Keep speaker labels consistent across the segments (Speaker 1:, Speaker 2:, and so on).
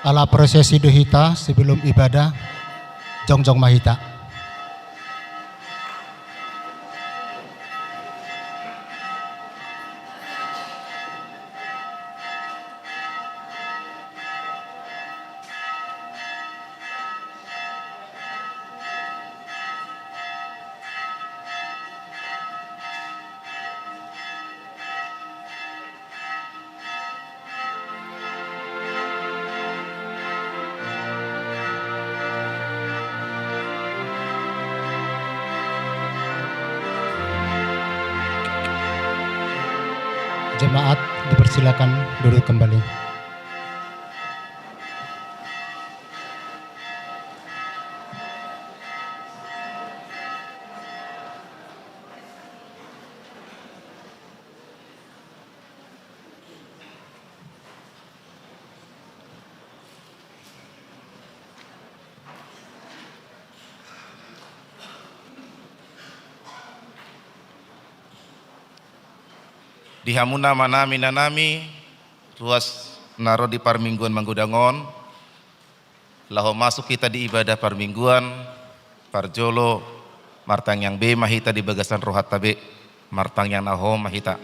Speaker 1: ala prosesi duhita sebelum ibadah Jongjong Mahita. Jemaat dipersilakan duduk kembali.
Speaker 2: Dihamuna mana minanami ruas naro di parmingguan manggudangon laho masuk kita di ibadah parmingguan parjolo martang yang B mahita di bagasan rohat tabe martang yang naho mahita.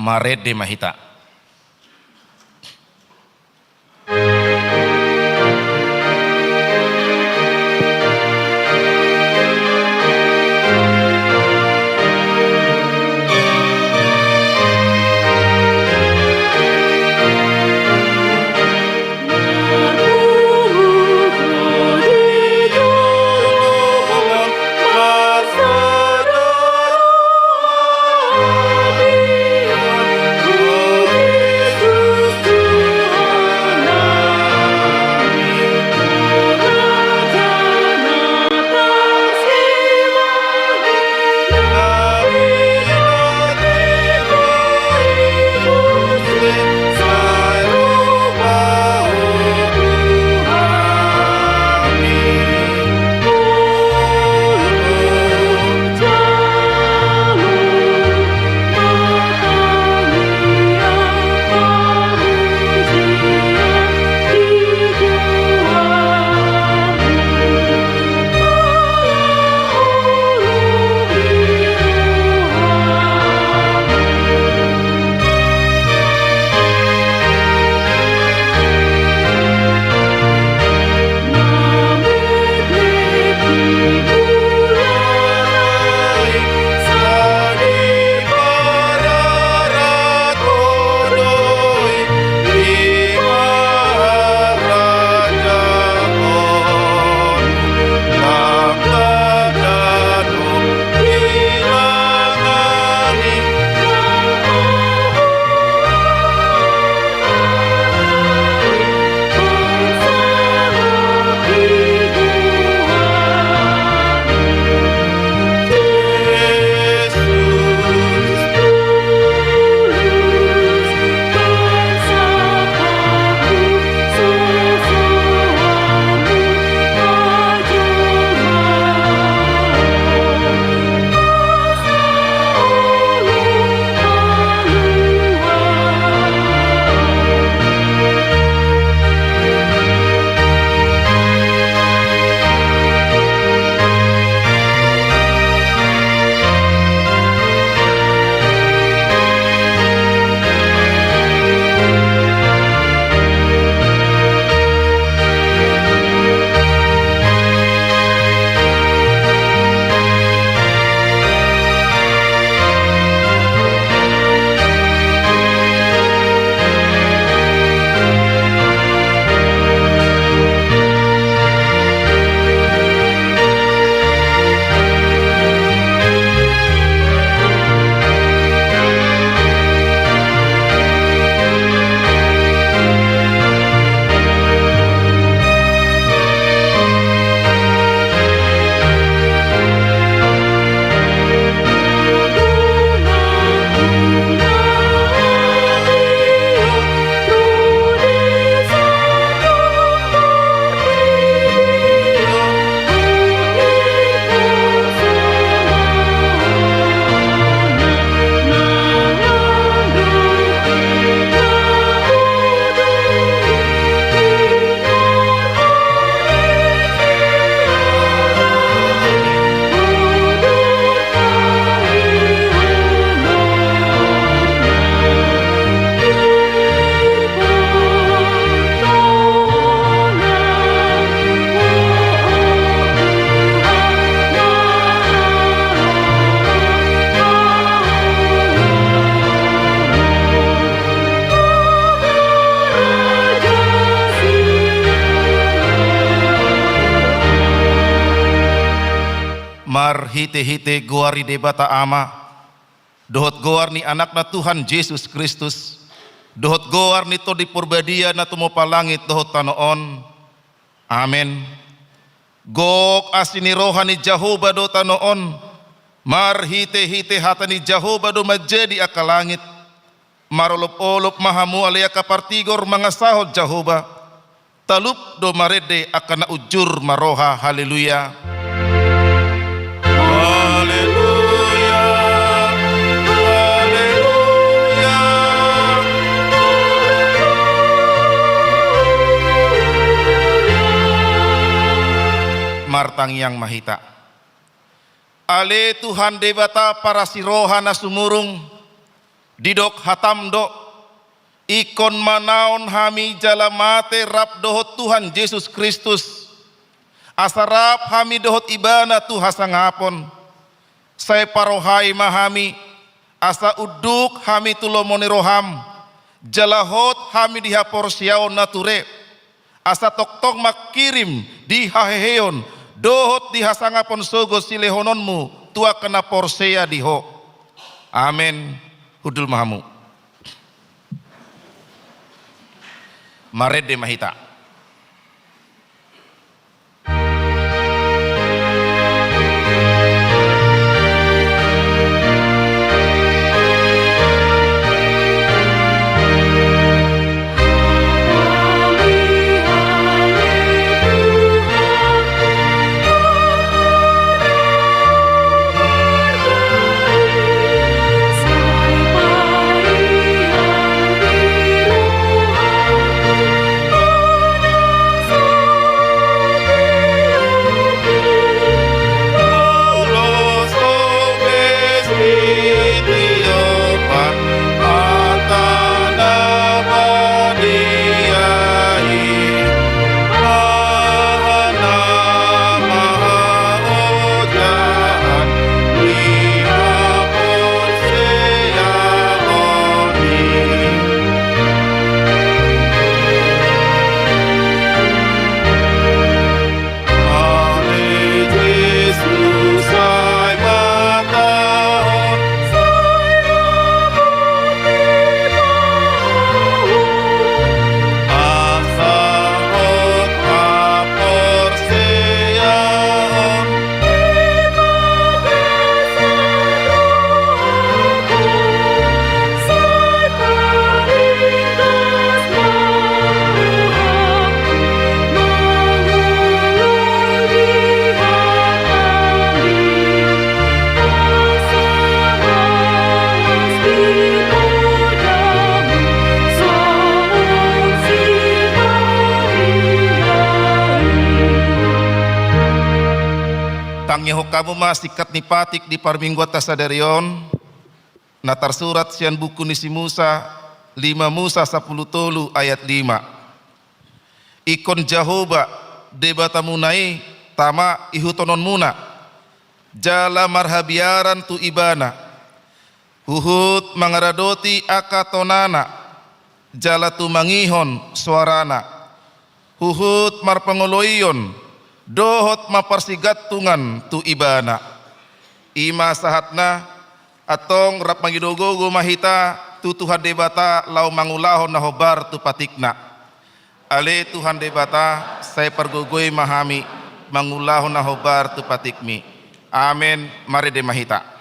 Speaker 2: Maret de Mahita. hite-hite goari debata ama. Dohot goar ni anakna Tuhan Yesus Kristus. Dohot goar ni to di purbadia na tumopa langit dohot tanoon. Amen. Gok asini roha ni Jehovah do tanoon. Mar hite-hite hata ni Jehovah do majedi akalangit. Marolop-olop mahamu alaya kapartigor mga sahod Jehovah. Talup do marede akan ujur maroha. Haleluya. Haleluya. Haleluya. Martang yang mahita. Ale Tuhan debata para siroha na sumurung. Didok hatamdo. Ikon manaon hami jalamate rap dohot Tuhan Yesus Kristus. Asarap hami dohot ibana tu hasangapon. Saya parohai mahami. Asa uduk hami tulomone roham. Jalahot hami dihapor siaon nature. Asa tok-tok makirim dihaheheon. Dohot dihasangapon sogo silehononmu. Tua kena porsea diho. Amin. Hudul mahamu. Marede mahita. Tangnya kamu sikat ni patik di parminggu atas sadarion. Natar surat sian buku nisi Musa 5 Musa 10 tolu ayat 5. Ikon Jehovah debata munai tama ihutonon muna. Jala marhabiaran tu ibana. Huhut mangaradoti akatonana. Jala tu mangihon suarana. Huhut marpangoloiyon. Dohot maparsigatungan tu ibana. Ima sahatna atong rap mangidogogo mahita tu Tuhan debata lau mangulahon na hobar tu patikna. Ale Tuhan debata saya pergogoy mahami mangulahon na hobar tu patikmi. Amen. Mari de mahita.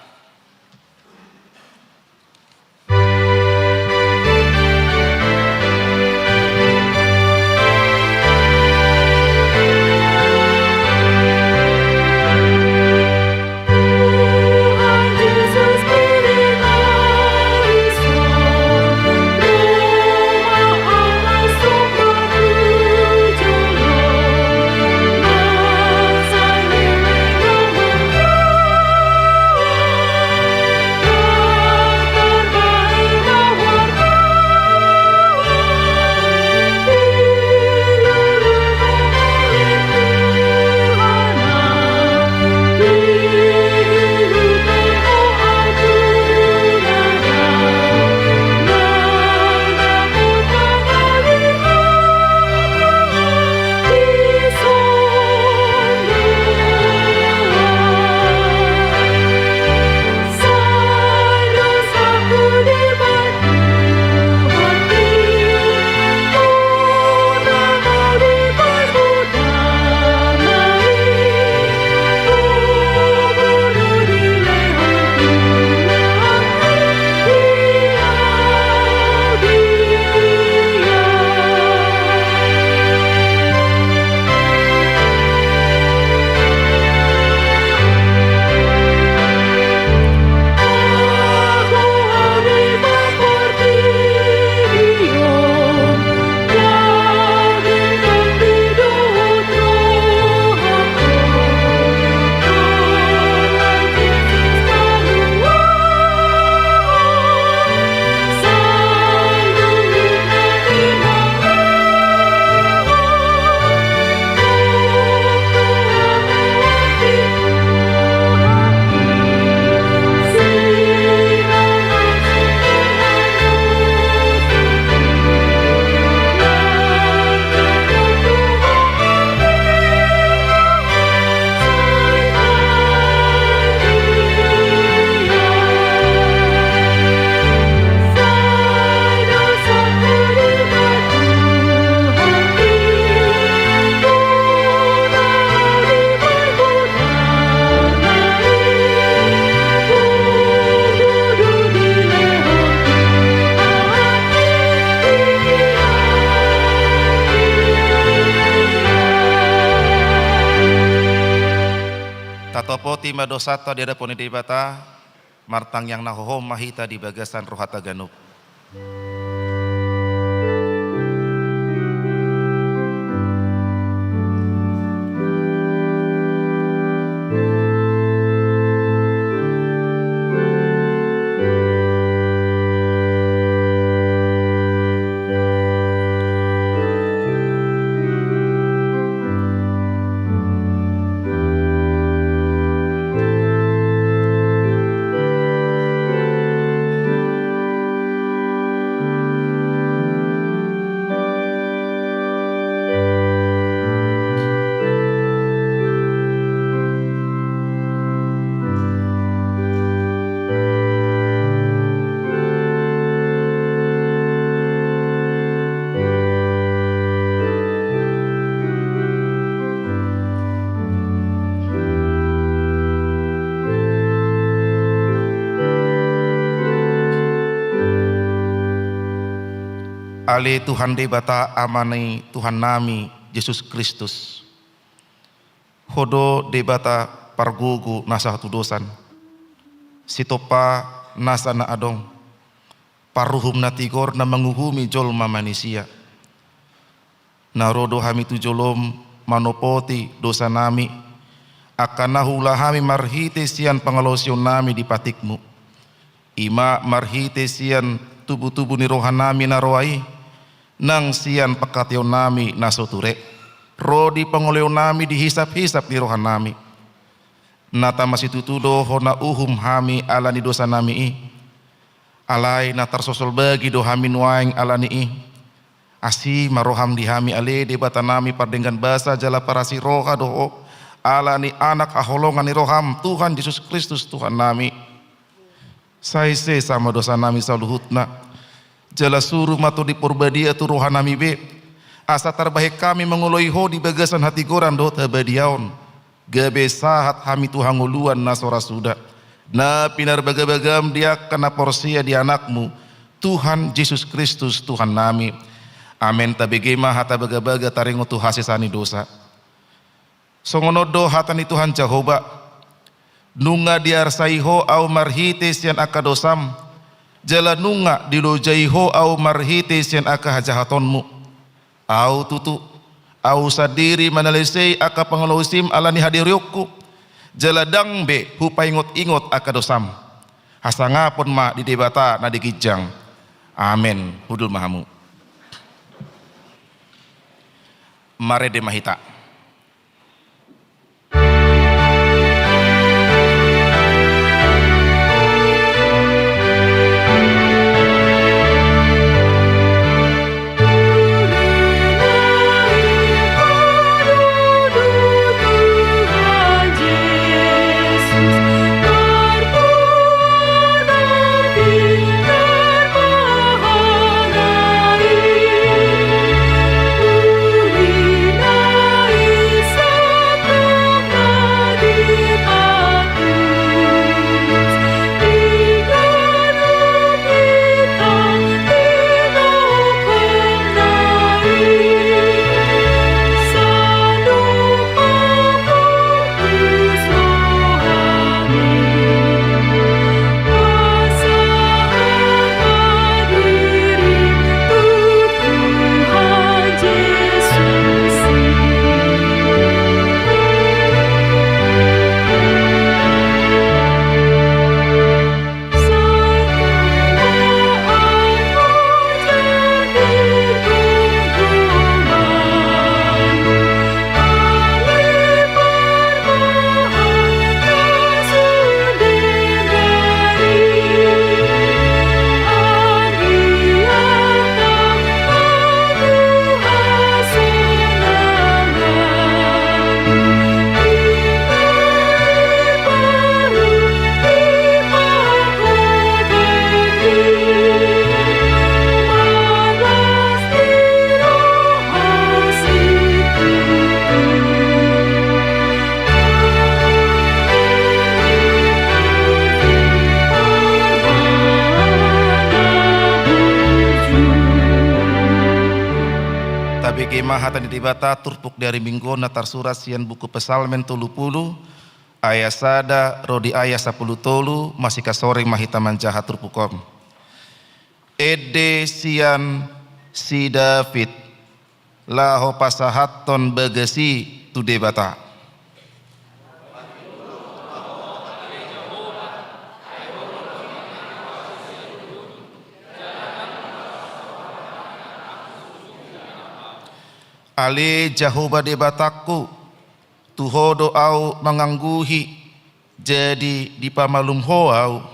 Speaker 2: Atopoti madosata di adapun debata martang yang nahohom mahita di bagasan rohata ganuk. Ale Tuhan debata amani Tuhan nami Yesus Kristus. Hodo debata pargugu nasa hatudosan. Sitopa nasa na adong. Paruhum na tigor na manguhumi jolma manusia. Narodo hami tu jolom manopoti dosa nami. Akanahula hami marhite sian pangalosyon nami di patikmu. Ima marhite sian tubuh-tubuh ni rohan nami naroai. Nang sian pakatyo nami nasoture. Rodi pangoleo nami dihisap-hisap di rohan nami. Nata masih tutudo hona uhum hami alani dosa nami i. Alai natar sosol bagi do hami nuaing alani i. Asi maroham di hami ale debata nami pardengan basa jala parasi roha doho. Alani anak aholongan ni roham Tuhan Yesus Kristus Tuhan nami. Saise sama dosa nami saluhutna. Jala suruh matu di purbadia tu rohanami be. Asa terbaik kami menguloiho di bagasan hati goran do tabadiaon. Gabe sahat hami Tuhan nguluan nasora sudah. Na pinar bagabagam dia kena porsia di anakmu. Tuhan Yesus Kristus Tuhan nami. Amin tabegema hata bagabaga taringo tu hasisani dosa. Songono do hatani Tuhan Jehovah. Nunga diarsaiho au marhitis yang akadosam. Jala nunga dilojaiho au marhitis yang aka hajahatonmu. Au tutu au sadiri manalesei aka pangalosim alani hadiryokku. Jala dangbe hupa ingot-ingot aka dosam. Hasangapun ma di debata na dikijang. Amin. Hudul mahamu. Mare de mahita. Bagaimana hatan dibata turpuk dari minggu natar surat sian buku pesalmen 30 Ayah sada rodi ayah 10 tolu masih kasoreng mahita manjahat rupukom. Ede sian si David laho pasahaton bagasi tu debata. Ale Jehovah debataku tuho doau mengangguhi jadi dipamalum hoau.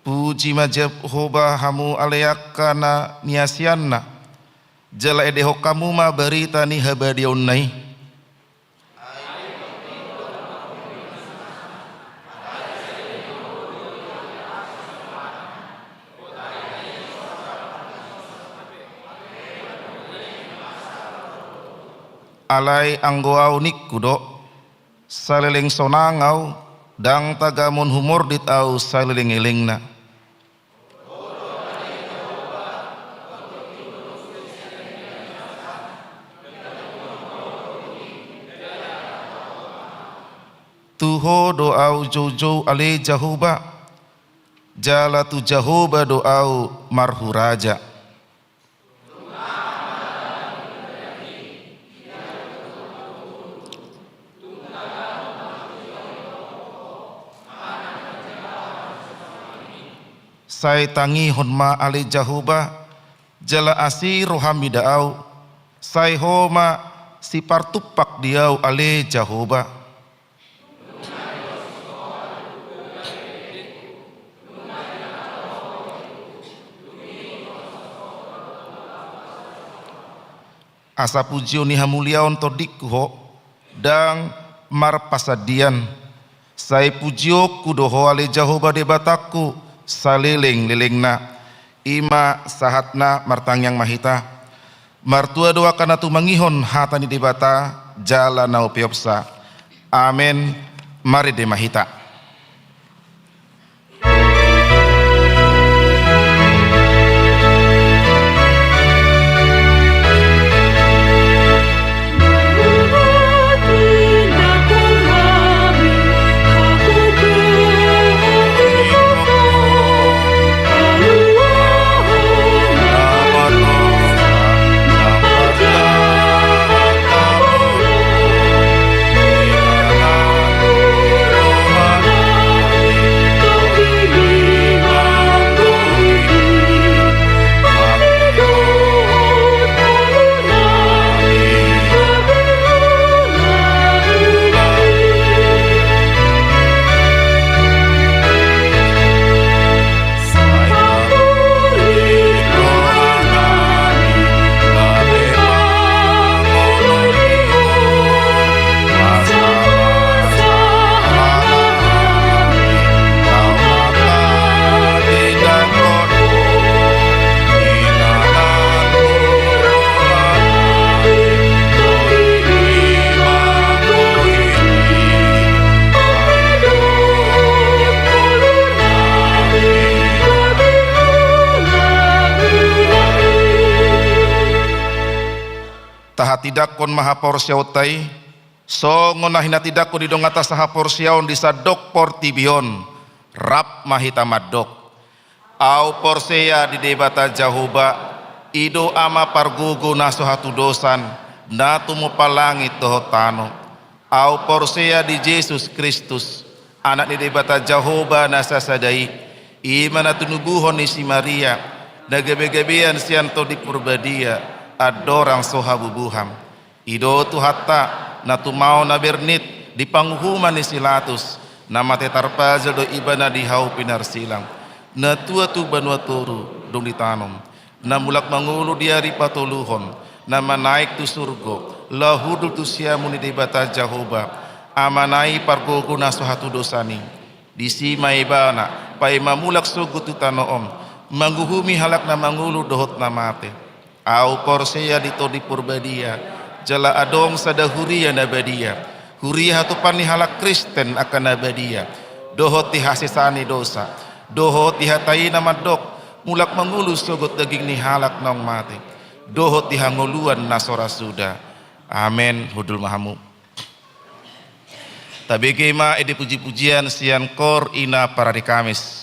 Speaker 2: Puji majab hoba hamu aleyakana niasianna jala edeho kamu ma berita ni habadionnai. Alai anggoau nikkudo saleleng sonangau dang tagamon humor ditau saleleng elengna. Tuho doau jojo ale Jehovah jala tu Jehovah doau marhu raja. Sai tangi honma ale Jehovah jala asi rohami daau sai homa si partupak diau ale Jehovah. Asa pujio ni hamuliaon todikho dang mar pasadian sai pujio kudoho ale Jehovah debataku saleleng lelengna ima sahatna martangyang mahita martua doa kana tu mangihon hatani debata jala nau piopsa. Amen. Mari de mahita. Tidak kon maha porsiautai so ngonahina tidak ko didong atas saha porsiaon di sadok portibion rap mahita madok au porsia di debata Jehovah ido ama pargugu naso hatu dosan natu mo palangit tohotano au porsia di Yesus Kristus anak di debata Jehovah nasa sadai imana tunubuhon ni si Maria nagabe-gabean sianto di purbadia adorang sohabubuham ido tu hatta na tu mau na bernit di panghuman ni silatus na matetarpazal do ibana di hau pinar silang na tua tu banua toru dong ditanom na mulak mangulu diari patuluhon na manaik tu surgo lahudul tu siamu ni debata Jehovah amanai pargogo na sohatu dosani disi maibana pai mamulak sugu tu tanoom mangguhumi halak na mangulu dohot na mate au porseya dito di purbadia jala adong sada huria nabadia huria hatu pani halak Kristen akan nabadia dohot di hasisani dosa Dohot dihatai nama dok, mulak mengulus sogot daging ni halak nong mati. Dohot dihanguluan nasora sudah. Amin. Hudul mahamu. Tabege ma edi puji-pujian sian kor ina para di Kamis.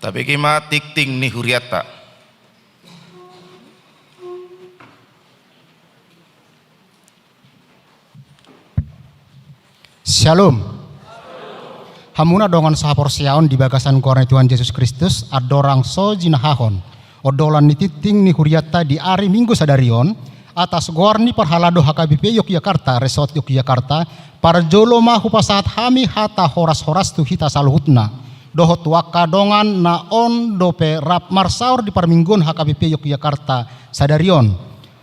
Speaker 2: Tapi kima tikting ni huriata.
Speaker 1: Shalom. Hamuna dongan sahapor siaon di bagasan korne Tuhan Yesus Kristus adorang so jinahahon. Odolan ni titing ni huriata di hari Minggu sadarion atas gorni parhalado HKBP Yogyakarta Resort Yogyakarta parjolo mahu pasahat hami hata horas-horas tu hita saluhutna dohot wakadongan naon dope rap marsaur di parminggun HKBP Yogyakarta sadarion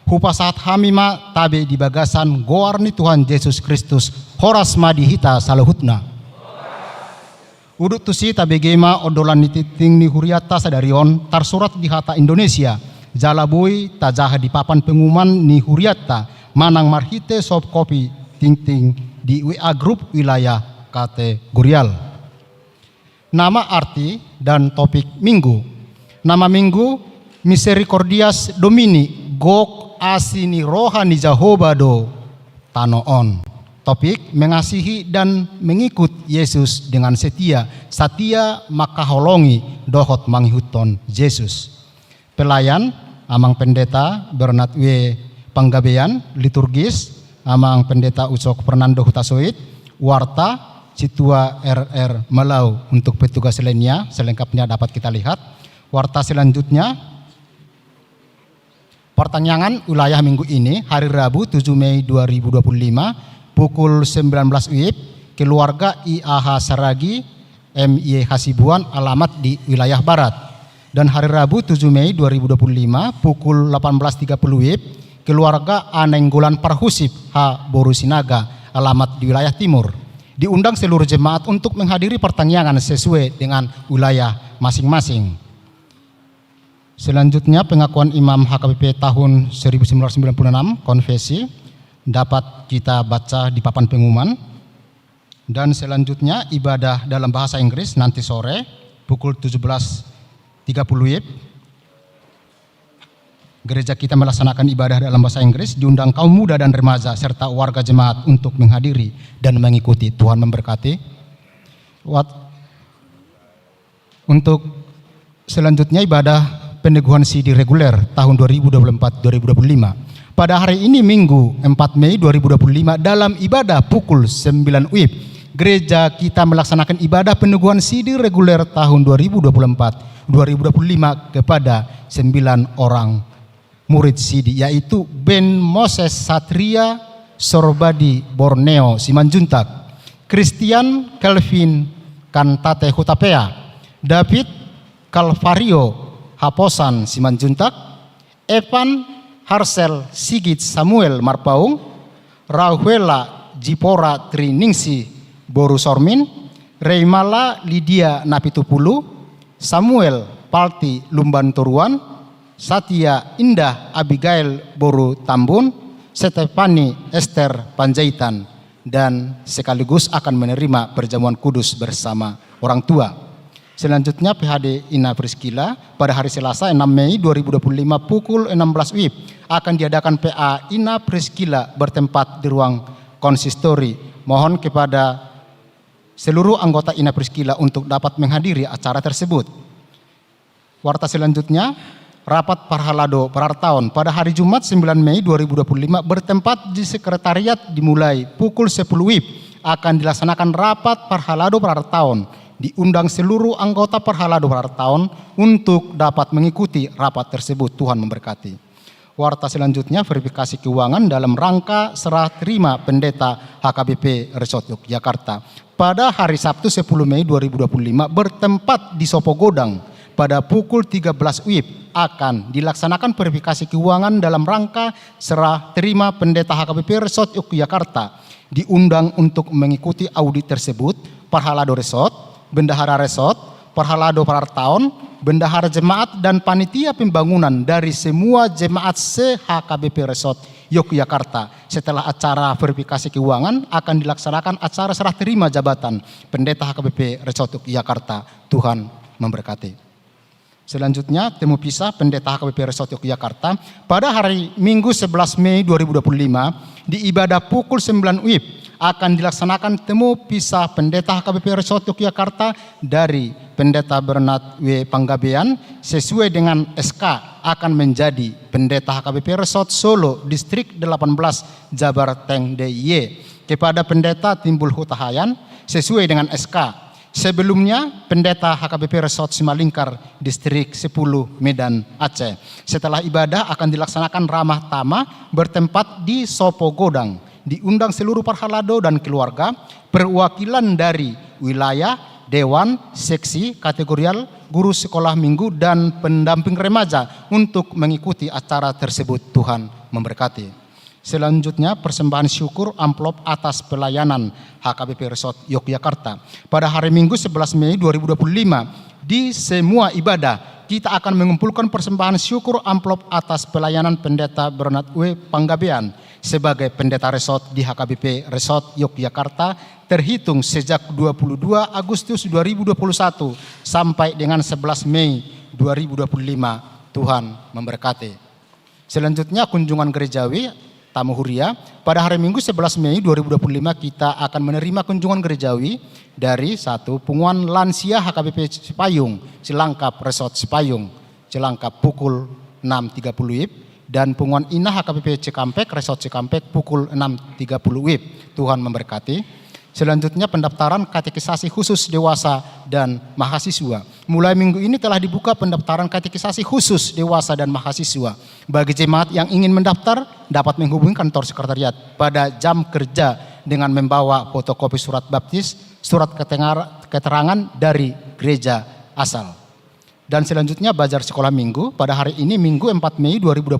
Speaker 1: hupasahat hami ma tabe di bagasan gorni Tuhan Yesus Kristus horas madi hita saluhutna udut tusi tabegema odolan nititing ni huriata sadarion tarsurat di hata Indonesia jalabui tajaha di papan pengumuman ni huriata manang marhite sob kopi ting-ting di WA grup wilayah kategorial. Nama arti dan topik minggu. Nama minggu Misericordias Domini gok asini rohani Jehovah do tanoon. Topik mengasihi dan mengikut Yesus dengan setia maka holongi dohot manghuton Yesus. Pelayan amang pendeta Bernard W. Panggabean liturgis amang pendeta Ucok Fernando Hutasoit warta Citua RR Malau untuk petugas lainnya selengkapnya dapat kita lihat. Warta selanjutnya pertanyaan wilayah minggu ini hari Rabu 7 Mei 2025 pukul 19 WIB keluarga IAH Saragi MY Hasibuan alamat di wilayah Barat. Dan hari Rabu 7 Mei 2025 pukul 18.30 WIB keluarga Anenggolan Parhusip H. Borusinaga alamat di wilayah Timur. Diundang seluruh jemaat untuk menghadiri pertanyaan sesuai dengan wilayah masing-masing. Selanjutnya pengakuan Imam HKBP tahun 1996 konfesi dapat kita baca di papan pengumuman. Dan selanjutnya ibadah dalam bahasa Inggris nanti sore pukul 17.30 WIB. Gereja kita melaksanakan ibadah dalam bahasa Inggris, diundang kaum muda dan remaja serta warga jemaat untuk menghadiri dan mengikuti. Tuhan memberkati. Untuk selanjutnya ibadah peneguhan CD reguler tahun 2024-2025. Pada hari ini Minggu 4 Mei 2025 dalam ibadah pukul 9 WIB, gereja kita melaksanakan ibadah peneguhan CD reguler tahun 2024-2025 kepada 9 orang murid CD, yaitu Ben Moses Satria Sorbadi Borneo Simanjuntak, Christian Kelvin Kantate Hutapea, David Calvario Haposan Simanjuntak, Evan Harsel Sigit Samuel Marpaung, Rahuela Jipora Triningsi Boru Sormin, Reimala Lydia Napitupulu, Samuel Palti Lumban Turuan, Satya Indah Abigail Boru Tambun, Stefani Esther Panjaitan, dan sekaligus akan menerima perjamuan kudus bersama orang tua. Selanjutnya PHD Ina Priscila pada hari Selasa 6 Mei 2025 pukul 16 WIB akan diadakan PA Ina Priscila bertempat di ruang konsistori. Mohon kepada seluruh anggota Ina Priscila untuk dapat menghadiri acara tersebut. Warta selanjutnya rapat Parhalado Parartaon pada hari Jumat 9 Mei 2025 bertempat di sekretariat dimulai pukul 10 WIB akan dilaksanakan rapat Parhalado Parartaon. Diundang seluruh anggota Parhalado Parartaon untuk dapat mengikuti rapat tersebut. Tuhan memberkati. Warta selanjutnya verifikasi keuangan dalam rangka serah terima pendeta HKBP Resort Yogyakarta pada hari Sabtu 10 Mei 2025 bertempat di Sopogodang pada pukul 13 WIB akan dilaksanakan verifikasi keuangan dalam rangka serah terima pendeta HKBP Resort Yogyakarta. Diundang untuk mengikuti audit tersebut Parhalado Resort, Bendahara Resort, Parhalado Parartaon, Bendahara Jemaat dan Panitia Pembangunan dari semua jemaat se-HKBP Resort Yogyakarta. Setelah acara verifikasi keuangan akan dilaksanakan acara serah terima jabatan pendeta HKBP Resort Yogyakarta. Tuhan memberkati. Selanjutnya temu pisah pendeta HKBP Resort Yogyakarta pada hari Minggu 11 Mei 2025 di ibadah pukul 9 WIB akan dilaksanakan temu pisah pendeta HKBP Resort Yogyakarta dari pendeta Bernard W. Panggabean sesuai dengan SK akan menjadi pendeta HKBP Resort Solo Distrik 18 Jabar Teng DIY kepada pendeta Timbul Hutahayan sesuai dengan SK Sebelumnya Pendeta HKBP Resort Simalingkar Distrik 10 Medan Aceh. Setelah ibadah akan dilaksanakan ramah tamah bertempat di Sopo Godang. Diundang seluruh parhalado dan keluarga, perwakilan dari wilayah, dewan, seksi, kategorial, guru sekolah minggu dan pendamping remaja untuk mengikuti acara tersebut. Tuhan memberkati. Selanjutnya persembahan syukur amplop atas pelayanan HKBP Resort Yogyakarta. Pada hari Minggu 11 Mei 2025 di semua ibadah kita akan mengumpulkan persembahan syukur amplop atas pelayanan Pendeta Bernard W. Panggabean sebagai pendeta resort di HKBP Resort Yogyakarta terhitung sejak 22 Agustus 2021 sampai dengan 11 Mei 2025. Tuhan memberkati. Selanjutnya kunjungan gerejawi tamu huria. Pada hari Minggu 11 Mei 2025 kita akan menerima kunjungan gerejawi dari Punguan Lansia HKBP Cipayung, Cilangkap Resort Cipayung, Cilangkap pukul 6.30 WIB, dan Punguan Inah HKBP Cikampek, Resort Cikampek pukul 6.30 WIB. Tuhan memberkati. Selanjutnya pendaftaran katekisasi khusus dewasa dan mahasiswa. Mulai minggu ini telah dibuka pendaftaran katekisasi khusus dewasa dan mahasiswa. Bagi jemaat yang ingin mendaftar dapat menghubungi kantor sekretariat pada jam kerja dengan membawa fotokopi surat baptis, surat keterangan dari gereja asal. Dan selanjutnya bazar sekolah minggu. Pada hari ini Minggu 4 Mei 2025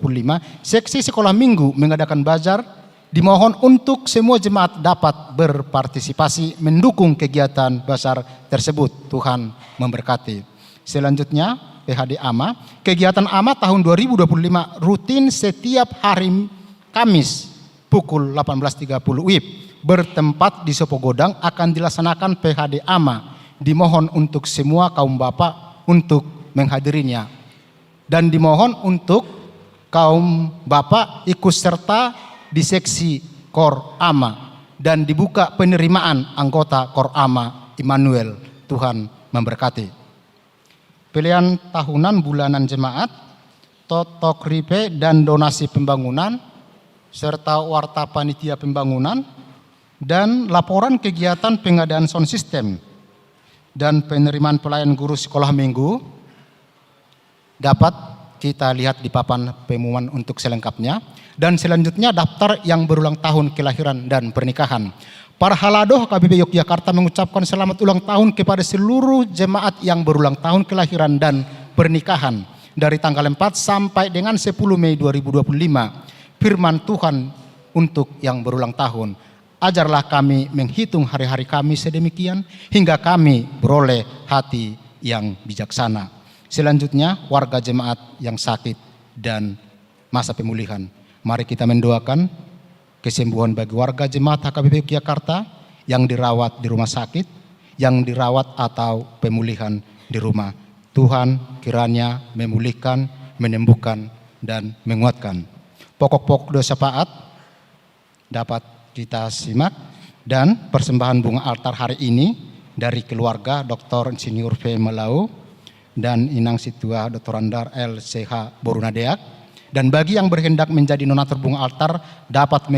Speaker 1: seksi sekolah minggu mengadakan bazar. Dimohon untuk semua jemaat dapat berpartisipasi mendukung kegiatan bazar tersebut. Tuhan memberkati. Selanjutnya PHD AMA. Kegiatan AMA tahun 2025 rutin setiap hari Kamis pukul 18.30 WIB bertempat di Sopo Godang akan dilaksanakan PHD AMA. Dimohon untuk semua kaum bapak untuk menghadirinya. Dan dimohon untuk kaum bapak ikut serta di seksi Kor AMA dan dibuka penerimaan anggota Kor AMA Immanuel. Tuhan memberkati. Pilihan tahunan bulanan jemaat, totok ripe dan donasi pembangunan, serta warta panitia pembangunan, dan laporan kegiatan pengadaan sound system dan penerimaan pelayan guru sekolah minggu dapat kita lihat di papan pengumuman untuk selengkapnya. Dan selanjutnya daftar yang berulang tahun kelahiran dan pernikahan. Parhalado HKBP Yogyakarta mengucapkan selamat ulang tahun kepada seluruh jemaat yang berulang tahun kelahiran dan pernikahan dari tanggal 4 sampai dengan 10 Mei 2025. Firman Tuhan untuk yang berulang tahun. Ajarlah kami menghitung hari-hari kami sedemikian hingga kami beroleh hati yang bijaksana. Selanjutnya warga jemaat yang sakit dan masa pemulihan. Mari kita mendoakan kesembuhan bagi warga jemaat HKBP Yogyakarta yang dirawat di rumah sakit, yang dirawat atau pemulihan di rumah. Tuhan kiranya memulihkan, menyembuhkan, dan menguatkan. Pokok-pokok doa syafaat dapat kita simak, dan persembahan bunga altar hari ini dari keluarga Dr. Insinyur V. Melau dan Inang Situa Dr. Andar LCH Borunadeak. Dan bagi yang berhendak menjadi donatur bunga altar dapat